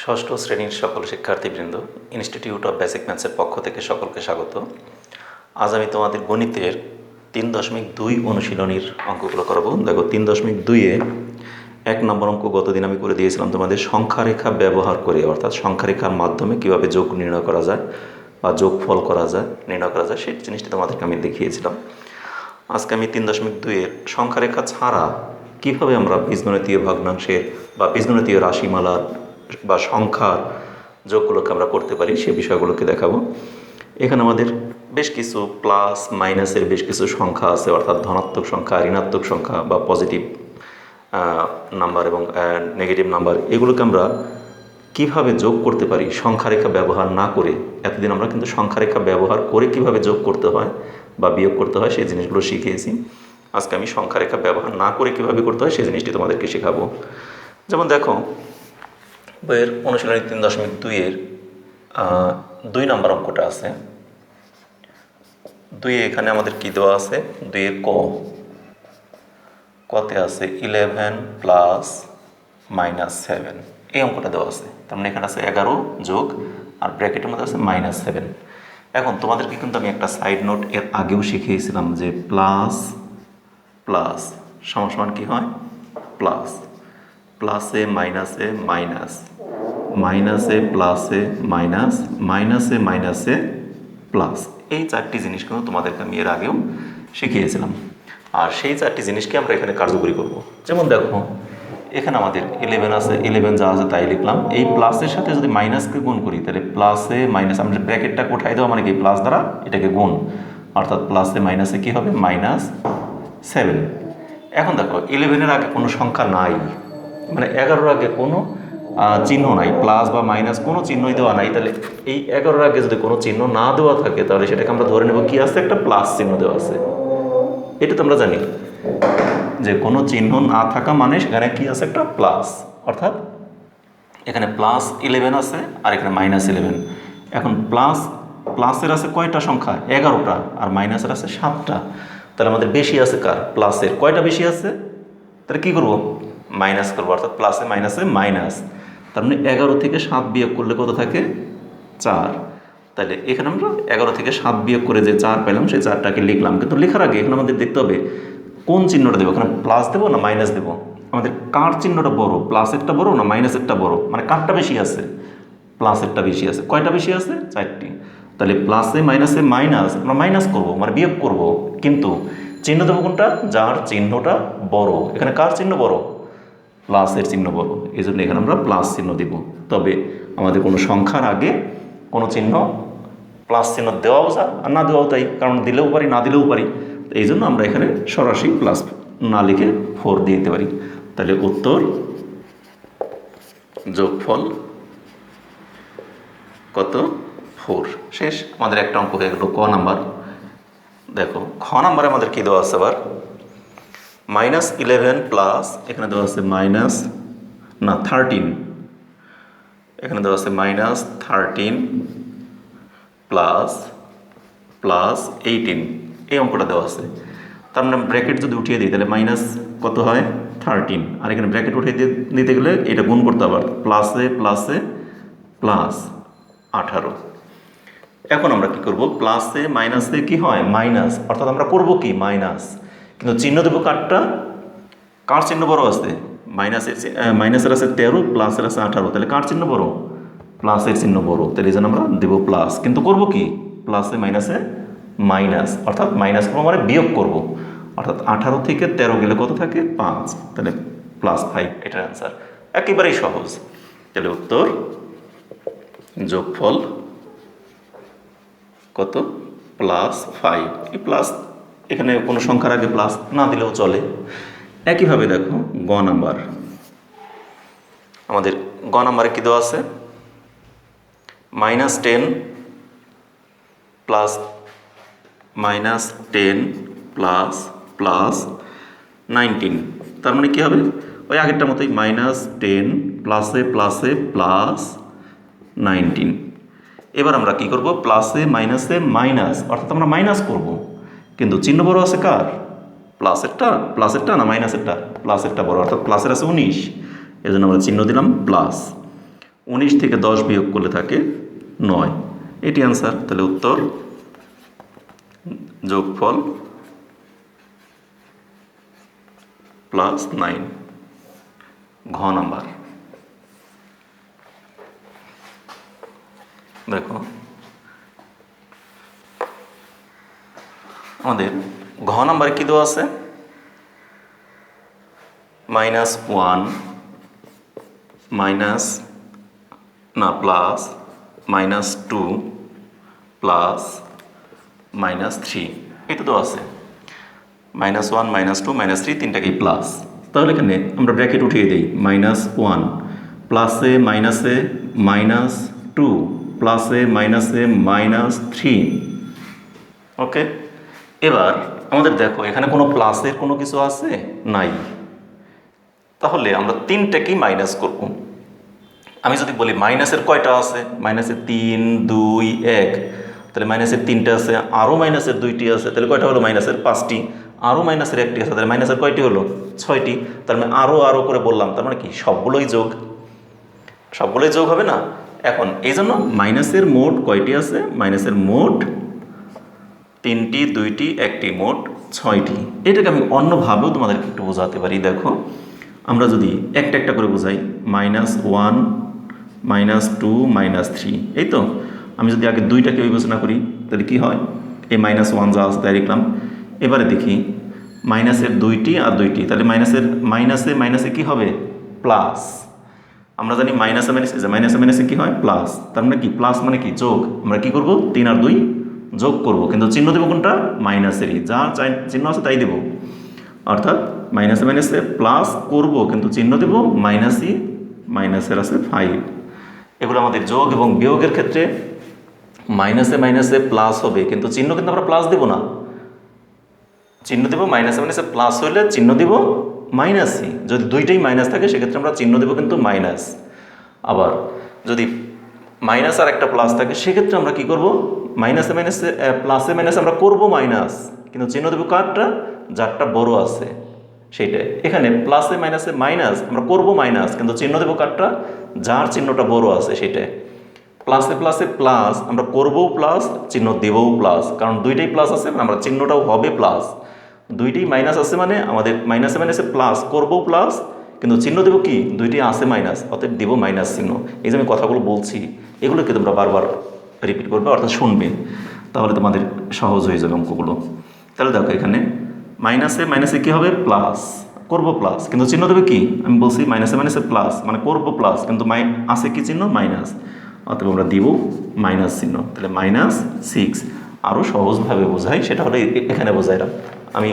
ষষ্ঠ শ্রেণীর সকল শিক্ষার্থীবৃন্দ, ইনস্টিটিউট অফ বেসিক ম্যাথসের পক্ষ থেকে সকলকে স্বাগত। আজ আমি তোমাদের গণিতের 3.2 অনুশীলনীর অঙ্কগুলো করাবো। দেখো 3.2-এ 1 নম্বর অঙ্ক গতদিন আমি করে দিয়েছিলাম তোমাদের সংখ্যারেখা ব্যবহার করে, অর্থাৎ সংখ্যারেখার মাধ্যমে কিভাবে যোগ নির্ণয় করা যায় বা যোগফল নির্ণয় করা যায় সেই জিনিসটি তোমাদেরকে আমি দেখিয়েছিলাম। আজকে আমি 3.2-এর সংখ্যারেখা ছাড়া কিভাবে আমরা বীজগণিতীয় ভগ্নাংশের বা বীজগণিতীয় রাশিমালার বা সংখ্যার যোগগুলোকে আমরা করতে পারি সে বিষয়গুলোকে দেখাবো। এখানে আমাদের বেশ কিছু প্লাস মাইনাসের বেশ কিছু সংখ্যা আছে, অর্থাৎ ধনাত্মক সংখ্যা, ঋণাত্মক সংখ্যা বা পজিটিভ নাম্বার এবং নেগেটিভ নাম্বার, এগুলোকে আমরা কিভাবে যোগ করতে পারি সংখ্যারেখা ব্যবহার না করে। এতদিন আমরা কিন্তু সংখ্যারেখা ব্যবহার করে কিভাবে যোগ করতে হয় বা বিয়োগ করতে হয় সেই জিনিসগুলো শিখিয়েছি। আজকে আমি সংখ্যারেখা ব্যবহার না করে কিভাবে করতে হয় সেই জিনিসটি তোমাদেরকে শেখাবো। যেমন দেখো, বইয়ের অনুশীলনী 3.2-এর 2 নম্বর অঙ্কটা আছে। 2-এ এখানে আমাদের কি দেওয়া আছে? 2-এর কতে আছে 11 প্লাস -7, এই অঙ্কটা দেওয়া আছে। তার মানে এখানে আছে 11 যোগ আর ব্র্যাকেটের মধ্যে আছে -7। এখন তোমাদেরকে কিন্তু আমি একটা সাইড নোট এর আগেও শিখিয়েছিলাম যে প্লাস প্লাস সমান কি হয়? প্লাস, প্লাসে মাইনাসে মাইনাস, মাইনাসে প্লাসে মাইনাস, মাইনাসে মাইনাসে প্লাস, এই চারটি জিনিস কিন্তু তোমাদেরকে আমি এর আগেও শিখিয়েছিলাম। আর সেই চারটি জিনিসকে আমরা এখানে কার্যকরী করব। যেমন দেখো, এখানে আমাদের 11 আছে, 11 যা আছে তাই লিখলাম। এই প্লাসের সাথে যদি মাইনাসকে গুণ করি তাহলে প্লাসে মাইনাস, আমরা ব্র্যাকেটটা উঠাই দেওয়া মানে কি প্লাস দ্বারা এটাকে গুণ, অর্থাৎ প্লাসে মাইনাসে কি হবে? -7। এখন দেখো 11-এর আগে কোনো সংখ্যা নাই, মানে 11-এর আগে কোনো চিহ্ন নাই, প্লাস বা মাইনাস কোনো চিহ্নই দেওয়া নাই। তাহলে এই 11-এর আগে যদি কোনো চিহ্ন না দেওয়া থাকে তাহলে সেটাকে আমরা ধরে নেব কি আছে? একটা প্লাস চিহ্ন দেওয়া আছে। এটা তো আমরা জানি যে কোনো চিহ্ন না থাকা মানে সেখানে কি আছে? একটা প্লাস। অর্থাৎ এখানে +11 আছে আর এখানে -11। এখন প্লাসের আছে কয়টা সংখ্যা? 11টা, আর মাইনাসের আছে 7টা। তাহলে আমাদের বেশি আছে কার? প্লাসের। কয়টা বেশি আছে? তাহলে কী করবো? মাইনাস করবো, অর্থাৎ প্লাসে মাইনাসে মাইনাস। তার মানে 11 থেকে 7 বিয়োগ করলে কত থাকে? 4। তাহলে এখানে আমরা 11 থেকে 7 বিয়োগ করে যে 4 পেলাম সেই 4টাকে লিখলাম। কিন্তু লেখার আগে এখানে আমাদের দেখতে হবে কোন চিহ্নটা দেবো। এখানে প্লাস দেবো না মাইনাস দেবো? আমাদের কার চিহ্নটা বড়? প্লাসেরটা বড় না মাইনাসেরটা বড়? মানে কারটা বেশি আছে? প্লাসেরটা বেশি আছে। কয়টা বেশি আছে? 4টি। তাহলে প্লাসে মাইনাসে মাইনাস, আমরা মাইনাস করবো মানে বিয়োগ করব, কিন্তু চিহ্ন দেবো কোনটা? যার চিহ্নটা বড়। এখানে কার চিহ্ন বড়? প্লাসের চিহ্ন বড়, এই জন্য এখানে আমরা প্লাস চিহ্ন দেব। তবে আমাদের কোনো সংখ্যার আগে কোনো চিহ্ন প্লাস চিহ্ন দেওয়াও যায় আর না দেওয়াও তাই, কারণ দিলেও পারি না দিলেও পারি। এই জন্য আমরা এখানে সরাসরি প্লাস না লিখে 4 দিয়ে দিতে পারি। তাহলে উত্তর যোগফল কত? 4। শেষ। আমাদের একটা অঙ্ক হয়ে গেল ক নাম্বার। দেখো খ নাম্বারে আমাদের কী দেওয়া আছে? আবার -11 প্লাস, এখানে দেওয়া আছে -13, এখানে দেওয়া আছে -13 প্লাস 18, এই অঙ্কটা দেওয়া আছে। তার মানে ব্র্যাকেট যদি উঠিয়ে দিই তাহলে মাইনাস কত হয়? 13, আর এখানে ব্র্যাকেট উঠিয়ে দিতে গেলে এটা গুণ করতে আবার প্লাসে প্লাসে প্লাস 18। এখন আমরা কি করব? প্লাসে মাইনাসে কি হয়? মাইনাস, অর্থাৎ আমরা করব কি? মাইনাস। কিন্তু চিহ্ন দেবো কারটা? কার চিহ্ন বড় আছে? মাইনাসের আছে 13, প্লাসের আছে 18। তাহলে কার চিহ্ন বড়? প্লাসের চিহ্ন বড়। তাহলে এই জন্য আমরা দেবো প্লাস। কিন্তু করব কি? প্লাসে মাইনাসে মাইনাস, অর্থাৎ মাইনাস করবো মানে বিয়োগ করব। অর্থাৎ 18 থেকে 13 গেলে কত থাকে? 5। তাহলে +5 এটার অ্যান্সার। একেবারেই সহজ। তাহলে উত্তর যোগফল কত? +5। এই প্লাস এখানে কোনো সংখ্যার আগে প্লাস না দিলেও চলে। একইভাবে দেখো গ নাম্বার, আমাদের গ নাম্বারে কী দেওয়া আছে? -10 প্লাস -19, তার মানে কী হবে? ওই আগেরটার মতোই -10 প্লাসে প্লাসে +19। এবার আমরা কি করব? প্লাসে মাইনাসে মাইনাস, অর্থাৎ আমরা মাইনাস করব, কিন্তু চিহ্ন বড় আছে কার? প্লাসেরটা না মাইনাসেরটা? প্লাসেরটা বড়, অর্থাৎ প্লাসের আছে 19, এই জন্য আমরা চিহ্ন দিলাম প্লাস। 19 থেকে 10 বিয়োগ করলে থাকে 9। এটি অ্যান্সার। তাহলে উত্তর যোগফল +9, ঘ নাম্বার। দেখো আমাদের ঘ নাম্বারে কী দেওয়া আছে? -1 +-2 +-3 এটা দেওয়া আছে। -1 -2 -3 তিনটাকেই প্লাস। তাহলে এখানে আমরা ব্র্যাকেট উঠিয়ে দিই। -1 প্লাসে মাইনাসে -2 প্লাসে মাইনাসে -3। ওকে, এবার আমাদের দেখো এখানে কোনো প্লাসের কোনো কিছু আছে নাই, তাহলে আমরা তিনটাকেই মাইনাস করব। আমি যদি বলি মাইনাসের কয়টা আছে, মাইনাসের 3 2 1, তাহলে মাইনাসের 3টে আছে, আরও মাইনাসের 2টি আছে, তাহলে কয়টা হলো? মাইনাসের 5টি। আরও মাইনাসের 1টি আছে, তাহলে মাইনাসের কয়টি হলো? 6টি। তার মানে আরও করে বললাম, তার মানে কি সবগুলোই যোগ, সবগুলোই যোগ হবে না? এখন এই জন্য মাইনাসের মোট কয়টি আছে? মাইনাসের মোট 3টি 2টি 1টি, মোট 6টি। এটাকে আমি অন্যভাবেও তোমাদেরকে একটু বোঝাতে পারি। দেখো আমরা যদি একটা একটা করে বোঝাই, -1 -2 -3, এই তো। আমি যদি আগে 2টাকে বিবেচনা করি তাহলে কি হয়? এই -1 যা আছে তাই লিখলাম। এবারে দেখি মাইনাসের 2টি আর 2টি, তাহলে মাইনাসে মাইনাসে কী হবে? প্লাস। আমরা জানি মাইনাসে মাইনাসে কী হয়? প্লাস। তার মানে কি প্লাস মানে কি যোগ। আমরা কি করব? 3 আর 2 যোগ করব, কিন্তু চিহ্ন দেবো কোনটা? মাইনাসেরই, যা চিহ্ন আছে তাই দেব। অর্থাৎ মাইনাসে মাইনাসে প্লাস করব, কিন্তু চিহ্ন দেব মাইনাসই, মাইনাসের আছে 5। এগুলো আমাদের যোগ এবং বিয়োগের ক্ষেত্রে মাইনাসে মাইনাসে প্লাস হবে, কিন্তু চিহ্ন কিন্তু আমরা প্লাস দেব না, চিহ্ন দেব মাইনাসে মাইনাসে প্লাস হইলে চিহ্ন দেব মাইনাসই। যদি দুইটাই মাইনাস থাকে সেক্ষেত্রে আমরা চিহ্ন দেব কিন্তু মাইনাস। আবার যদি মাইনাস আর একটা প্লাস থাকে সেক্ষেত্রে আমরা কি করব? মাইনাসে মাইনাসে প্লাসে মাইনাসে আমরা করব মাইনাস, কিন্তু চিহ্ন দেব কারটা? যারটা বড় আছে সেইটাই। এখানে প্লাসে মাইনাসে মাইনাস আমরা করব মাইনাস, কিন্তু চিহ্ন দেব কারটা? যার চিহ্নটা বড় আছে সেটাই। প্লাসে প্লাসে প্লাস আমরা করবও প্লাস, চিহ্ন দেবও প্লাস, কারণ দুইটাই প্লাস আছে, আমরা চিহ্নটাও হবে প্লাস। দুইটাই মাইনাস আছে মানে আমাদের মাইনাসে মাইনাসে প্লাস করবও প্লাস, কিন্তু চিহ্ন দেবো কি? দুইটাই আছে মাইনাস, অতএব দেবো মাইনাস চিহ্ন। এই যে আমি কথাগুলো বলছি এগুলোকে তোমরা বারবার রিপিট করবে, অর্থাৎ শুনবে, তাহলে তোমাদের সহজ হয়ে যাবে অঙ্কগুলো। তাহলে দেখো এখানে মাইনাসে মাইনাসে কী হবে? প্লাস, করবো প্লাস, কিন্তু চিহ্ন দেবে কি? আমি বলছি মাইনাসে মাইনাসে প্লাস মানে করবো প্লাস, কিন্তু আছে কি চিহ্ন? মাইনাস, অতএব আমরা দিব মাইনাস চিহ্ন। তাহলে -6। আরও সহজভাবে বোঝাই, সেটা হলো এখানে বোঝাইলাম আমি।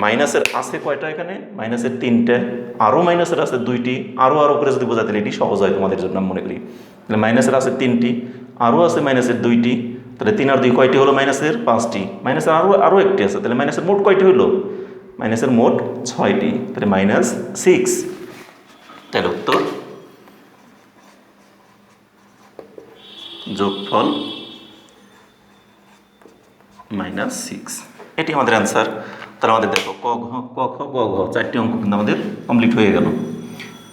মাইনাসের আছে কয়টা? এখানে মাইনাসের 3টে, আরও মাইনাসের আছে 2টি, আরও করে যদি বোঝাতে এটি সহজ হয় তোমাদের জন্য আমি মনে করি। তাহলে মাইনাসের আছে 3টি, আরও আছে মাইনাসের 2টি, তাহলে 3 আর 2 কয়টি হলো? মাইনাসের 5টি। মাইনাসের আরও একটি আছে, তাহলে মাইনাসের মোট কয়টি হলো? মাইনাসের মোট 6টি, তাহলে -6। তাহলে উত্তর যোগফল -6, এটি আমাদের অ্যান্সার। তাহলে আমাদের দেখো ক খ গ ঘ 4টি অঙ্ক কিন্তু আমাদের কমপ্লিট হয়ে গেল,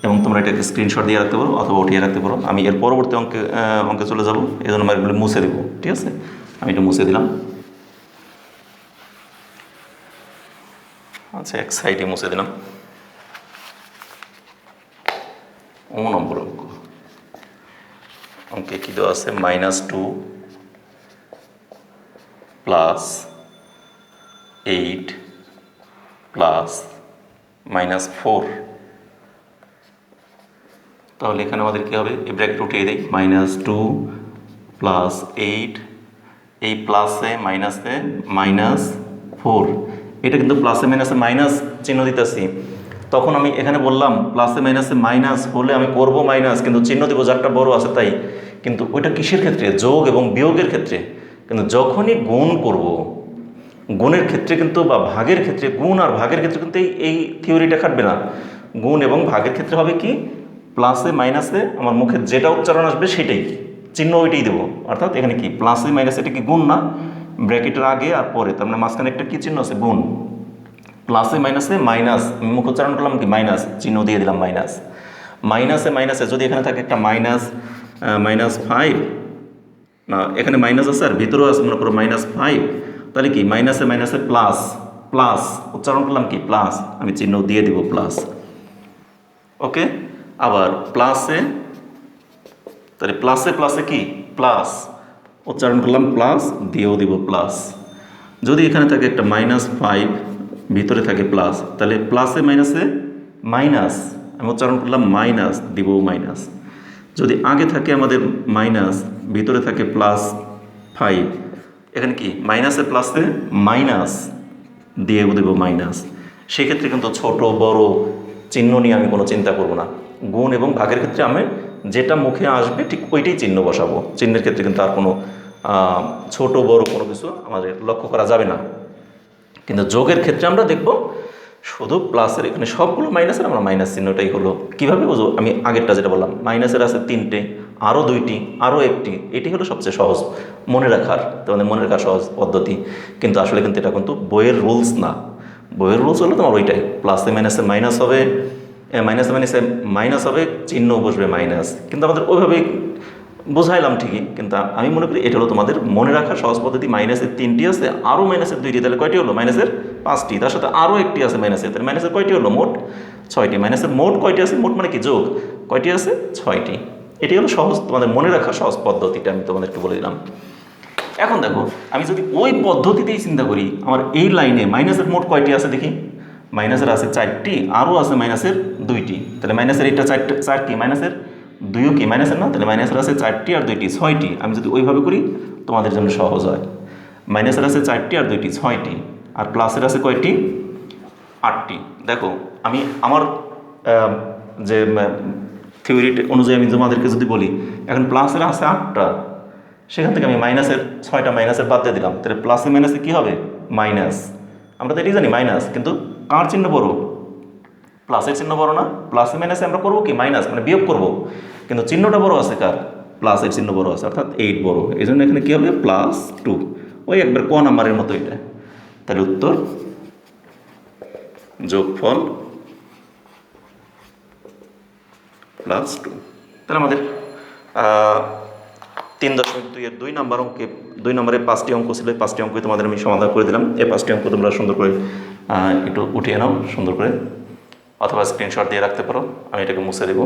এবং তোমরা এটাকে স্ক্রিনশট দিয়ে রাখতে পারো অথবা উঠিয়ে রাখতে পারো। আমি এর পরবর্তী অঙ্কে চলে যাব, এই জন্য আমরা এগুলো মুছে দেবো। ঠিক আছে, আমি এটা মুছে দিলাম। আচ্ছা, এক সাইডে মুছে দিলাম। 9 নম্বর অঙ্কে কী দেওয়া আছে? -2 +8 +-4। তাহলে এখানে আমাদের কী হবে? এই ব্র্যাকেট উঠিয়ে দেই। -2 +8, এই প্লাসে মাইনাসে -4, এটা কিন্তু প্লাসে মাইনাসে মাইনাস চিহ্ন দিতেছি। তখন আমি এখানে বললাম প্লাসে মাইনাসে মাইনাস হলে আমি করব মাইনাস, কিন্তু চিহ্ন দেবো যারটা বড় আছে তাই। কিন্তু ওইটা কিসের ক্ষেত্রে? যোগ এবং বিয়োগের ক্ষেত্রে। কিন্তু যখনই গুণ করব, গুণের ক্ষেত্রে কিন্তু বা ভাগের ক্ষেত্রে, গুণ আর ভাগের ক্ষেত্রে কিন্তু এই থিওরিটা খাটবে না। গুণ এবং ভাগের ক্ষেত্রে হবে কি? প্লাসে মাইনাসে আমার মুখে যেটা উচ্চারণ আসবে সেটাই চিহ্ন, ওইটাই দেবো। অর্থাৎ এখানে কি প্লাসে মাইনাসে, এটা কি গুণ না? ব্র্যাকেটের আগে আর পরে, তার মানে মাঝখানে একটা কী চিহ্ন আছে? গুণ। প্লাসে মাইনাসে মাইনাস, আমি মুখ উচ্চারণ করলাম কি? মাইনাস, চিহ্ন দিয়ে দিলাম মাইনাস। মাইনাসে মাইনাসে যদি এখানে থাকে একটা -5, না এখানে মাইনাস আছে আর ভিতরেও আছে মনে করো -5, তাহলে কি মাইনাসে মাইনাসে প্লাস, প্লাস উচ্চারণ করলাম কি প্লাস, আমি চিহ্ন দিয়ে দিব প্লাস। ওকে, আবার প্লাসে, তাহলে প্লাসে প্লাসে কি প্লাস, উচ্চারণ করলাম প্লাস, দিয়েও দিব প্লাস। যদি এখানে থাকে একটা -5, ভিতরে থাকে প্লাস, তাহলে প্লাসে মাইনাসে মাইনাস, আমি উচ্চারণ করলাম মাইনাস, দিব মাইনাস। যদি আগে থাকে আমাদের মাইনাস, ভিতরে থাকে +5, এখানে কি মাইনাসে প্লাসে মাইনাস, দিয়েও দেব মাইনাস। সেক্ষেত্রে কিন্তু ছোট বড় চিহ্ন নিয়ে আমি কোনো চিন্তা করব না। গুণ এবং ভাগের ক্ষেত্রে আমি যেটা মুখে আসবে ঠিক ওইটাই চিহ্ন বসাবো। চিহ্নের ক্ষেত্রে কিন্তু আর কোনো ছোট বড় কোনো কিছু আমাদের লক্ষ্য করা যাবে না। কিন্তু যোগের ক্ষেত্রে আমরা দেখব শুধু প্লাসের, এখানে সবগুলো মাইনাসের, আমরা মাইনাস চিহ্নটাই হলো। কীভাবে বুঝবো? আমি আগেরটা যেটা বললাম, মাইনাসের আছে 3টে, আরও 2টি, আরও 1টি, এটি হলো সবচেয়ে সহজ মনে রাখার, তোমাদের মনে রাখার সহজ পদ্ধতি। কিন্তু আসলে কিন্তু এটা কিন্তু বইয়ের রুলস না। বইয়ের রুলস হলো তোমার ওইটাই, প্লাসে মাইনাসে মাইনাস হবে, মাইনাসে মাইনাসে মাইনাস হবে, চিহ্ন বসবে মাইনাস। কিন্তু আমাদের ওইভাবেই বোঝাইলাম ঠিকই, কিন্তু আমি মনে করি এটা হলো তোমাদের মনে রাখার সহজ পদ্ধতি। মাইনাসের 3টি আছে, আরও মাইনাসের 2টি, তাহলে কয়টি হলো? মাইনাসের 5টি, তার সাথে আরও 1টি আছে মাইনাসের, তাহলে মাইনাসের কয়টি হলো? মোট 6টি। মাইনাসের মোট কয়টি আছে? মোট মানে কি যোগ, কয়টি আছে? 6টি। এটি হলো সহজ তোমাদের মনে রাখার সহজ পদ্ধতিটা আমি তোমাদেরকে বলে দিলাম। এখন দেখো, আমি যদি ওই পদ্ধতিতেই চিন্তা করি, আমার এই লাইনে মাইনাসের মোট কয়টি আছে দেখি। মাইনাসের আছে 4টি, আরও আছে মাইনাসের 2টি, তাহলে মাইনাসের এইটা 4টি, মাইনাসের 2ও কি মাইনাসের না, তাহলে মাইনাসের আছে 4টি আর 2টি 6টি। আমি যদি ওইভাবে করি তোমাদের জন্য সহজ হয়। মাইনাসের আছে 4টি আর 2টি 6টি, আর প্লাসের আছে কয়টি? 8টি। দেখো আমি আমার যে থিওরি অনুযায়ী আমি তোমাদেরকে যদি বলি, এখন প্লাসের আছে 8টা, সেখান থেকে আমি মাইনাসের 6টা মাইনাসের বাদ দিয়ে দিলাম, তাহলে প্লাসে মাইনাসে কী হবে? মাইনাস। আমরা তো এটাই জানি মাইনাস, কিন্তু কার চিহ্ন বড়? প্লাসের চিহ্ন বড় না? প্লাসে মাইনাসে আমরা করবো কি মাইনাস, মানে বিয়োগ করব, কিন্তু চিহ্নটা বড় আছে কার? প্লাসের চিহ্ন বড় আছে, অর্থাৎ 8 বড়। এই জন্য এখানে কী হবে? +2, ওই একবার ক নাম্বারের মতো এটা। তাহলে উত্তর যোগফল +2। তাহলে আমাদের 3.2-এর 2 নম্বর অঙ্কে, 2 নম্বরে 5টি অঙ্ক ছিল, 5টি অঙ্কই তোমাদের আমি সমাধান করে দিলাম। এই 5টি অঙ্ক তোমরা সুন্দর করে একটু উঠিয়ে নাও সুন্দর করে, অথবা স্ক্রিনশট দিয়ে রাখতে পারো, আমি এটাকে মুছে দেবো।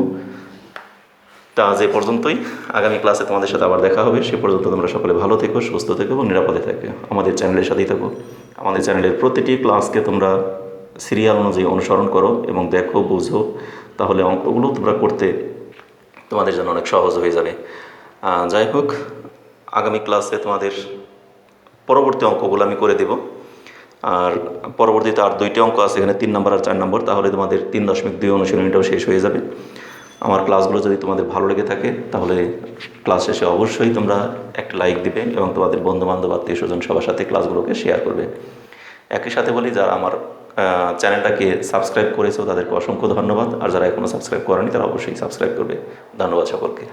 তা আজ এ পর্যন্তই। আগামী ক্লাসে তোমাদের সাথে আবার দেখা হবে। সে পর্যন্ত তোমরা সকলে ভালো থেকো, সুস্থ থেকো এবং নিরাপদে থেকো। আমাদের চ্যানেলের সাথেই থাকো। আমাদের চ্যানেলের প্রতিটি ক্লাসকে তোমরা সিরিয়াল অনুযায়ী অনুসরণ করো এবং দেখো, বুঝো, তাহলে অঙ্কগুলো তোমরা করতে তোমাদের জন্য অনেক সহজ হয়ে যাবে। যাই হোক, আগামী ক্লাসে তোমাদের পরবর্তী অঙ্কগুলো আমি করে দেব। আর পরবর্তীতে আর 2টি অঙ্ক আছে, এখানে 3 নম্বর আর 4 নম্বর, তাহলে তোমাদের 3.2 অনুশীলনীটাও শেষ হয়ে যাবে। আমার ক্লাসগুলো যদি তোমাদের ভালো লেগে থাকে, তাহলে ক্লাস শেষে অবশ্যই তোমরা একটা লাইক দিবে এবং তোমাদের বন্ধুবান্ধব, আত্মীয়স্বজন সবার সাথে ক্লাসগুলোকে শেয়ার করবে। একই সাথে বলি, যারা আমার চ্যানেলটাকে সাবস্ক্রাইব করেছো তাদেরকে অসংখ্য ধন্যবাদ, আর যারা এখনও সাবস্ক্রাইব করেনি তারা অবশ্যই সাবস্ক্রাইব করবে। ধন্যবাদ সকলকে।